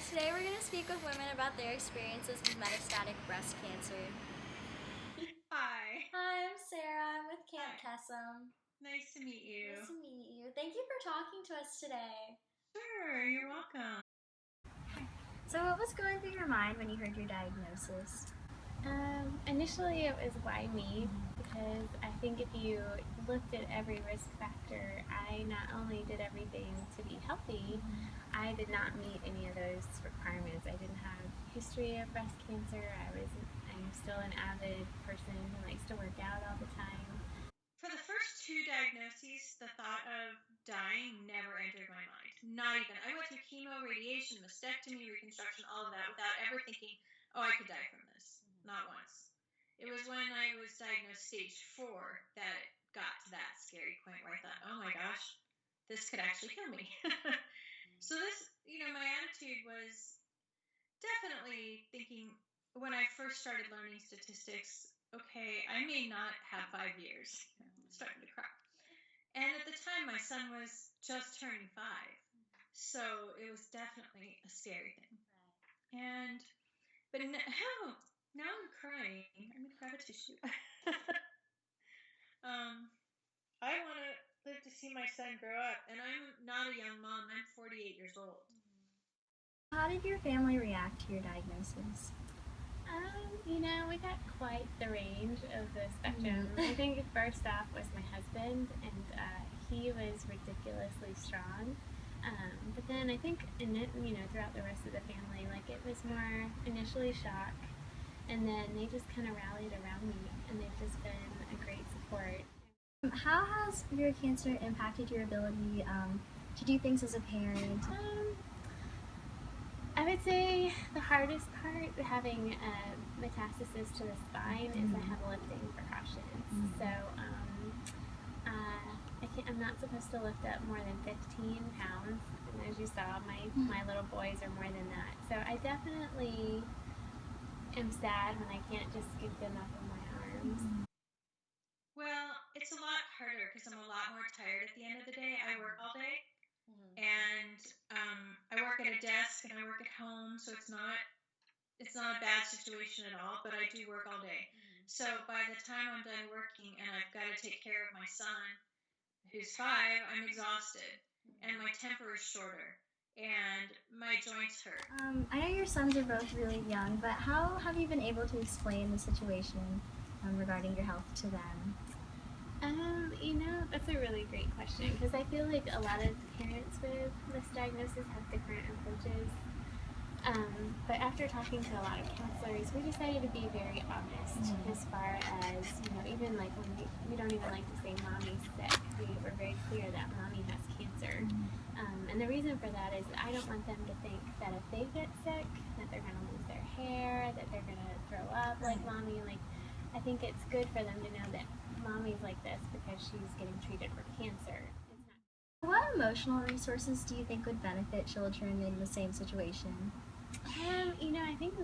Today we're going to speak with women about their experiences with metastatic breast cancer. Hi. Hi, I'm Sarah. I'm with Camp Hi. Kesem. Nice to meet you. Nice to meet you. Thank you for talking to us today. Sure, you're welcome. So what was going through your mind when you heard your diagnosis? Initially it was why me, because I think if you looked at every risk factor, I not only did everything to be healthy, I did not meet any of those requirements. I didn't have history of breast cancer. I'm still an avid person who likes to work out all the time. For the first two diagnoses, the thought of dying never entered my mind. Not even. I went through chemo, radiation, mastectomy, reconstruction, all of that without ever thinking, oh, I could die from this. Not once. It was when I was diagnosed stage 4 that it got to that scary point where I thought, oh my gosh, this could actually kill me. So this, my attitude was definitely thinking when I first started learning statistics, okay, I may not have 5 years. I'm starting to cry. And at the time, my son was just turning 5. So it was definitely a scary thing. But now I'm crying. I'm going to grab a tissue. um, I want to live to see my son grow up. And I'm not a young mom. I'm 48 years old. How did your family react to your diagnosis? We got quite the range of the spectrum. I think first off was my husband, and he was ridiculously strong. But then I think, throughout the rest of the family, like it was more initially shock, and then they just kind of rallied around me, and they've just been a great support. How has your cancer impacted your ability to do things as a parent? I would say the hardest part, having metastasis to the spine, is I have lifting precautions. So I'm not supposed to lift up more than 15 pounds. And as you saw, my little boys are more than that. So I definitely am sad when I can't just scoop them up in my arms. Well, it's a lot harder because I'm a lot more tired at the end of the day. I work all day. And I work at a desk and I work at home, so it's not a bad situation at all. But I do work all day, so by the time I'm done working and I've got to take care of my son, who's 5, I'm exhausted, and my temper is shorter, and my joints hurt. I know your sons are both really young, but how have you been able to explain the situation regarding your health to them? That's a really great question, because I feel like a lot of parents with this diagnosis have different approaches. But after talking to a lot of counselors, we decided to be very honest as far as, even like when we don't even like to say mommy's sick. We were very clear that mommy has cancer. And the reason for that is I don't want them to think that if they get sick, that they're going to lose their hair, that they're going to throw up like mommy. Like, I think it's good for them to know that mommy's like this because she's getting treated for cancer. What emotional resources do you think would benefit children in the same situation? I think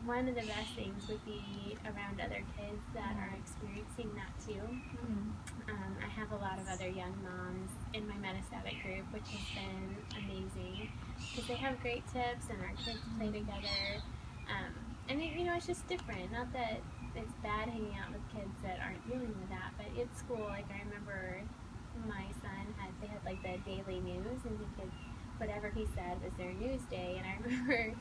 one of the best things would be around other kids that are experiencing that too. I have a lot of other young moms in my metastatic group, which has been amazing because they have great tips and our kids play together. It's just different. Not that it's bad hanging out with kids that aren't dealing with that, but at school, like I remember my son they had like the daily news, and whatever he said was their news day. And I remember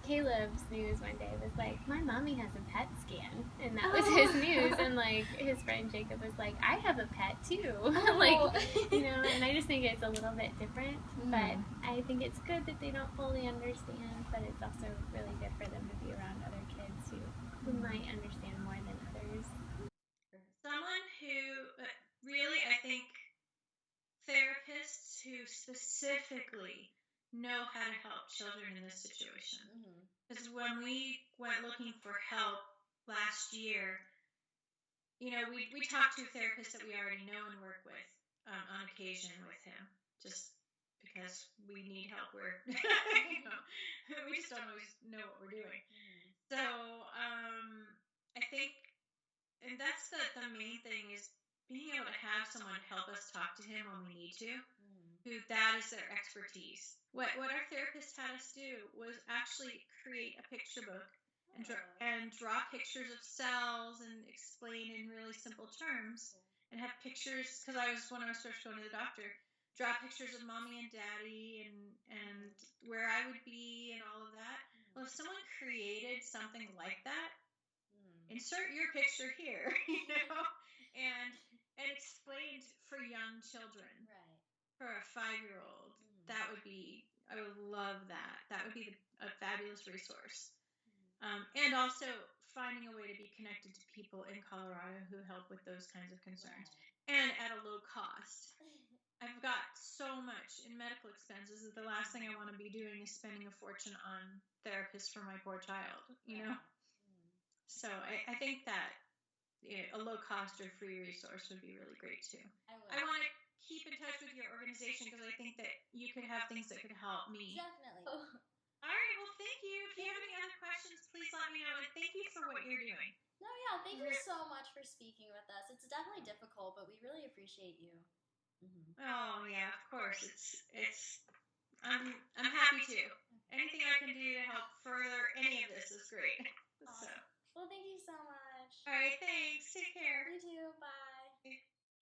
Caleb's news one day was like, my mommy has a PET scan, and that was his news. And like his friend Jacob was like, I have a pet too. And I just think it's a little bit different, but I think it's good that they don't fully understand, but it's also really good for them to be around other kids who might understand more than others. Someone who really, I think, therapists who specifically know how to help children in this situation. Because when we went looking for help last year, we talked to a therapist that we already know and work with on occasion with him, just because we need help. We just don't always know what we're doing. So I think, and that's the main thing, is being able to have someone help us talk to him when we need to. who that is their expertise. What our therapist had us do was actually create a picture book and draw pictures of cells and explain in really simple terms and have pictures, because when I was first going to the doctor, draw pictures of mommy and daddy and where I would be and all of that. Well, if someone created something like that, insert your picture here, and explained for young children, Right. for a 5-year-old, that would be, I would love that. That would be a fabulous resource. And also finding a way to be connected to people in Colorado who help with those kinds of concerns, and at a low cost. I've got so much in medical expenses that the last thing I want to be doing is spending a fortune on therapists for my poor child, So I think that a low cost or free resource would be really great too. I want to keep in touch with your organization because I think that you could have things that could help me. Definitely. All right, well, thank you. If you have any other questions, please let me know, and thank you for what you're doing. No, yeah, thank you so much for speaking with us. It's definitely difficult, but we really appreciate you. Oh yeah, of course. I'm happy to. Anything I can do to help further any of this is great. Awesome. Well, thank you so much. All right, thanks. Take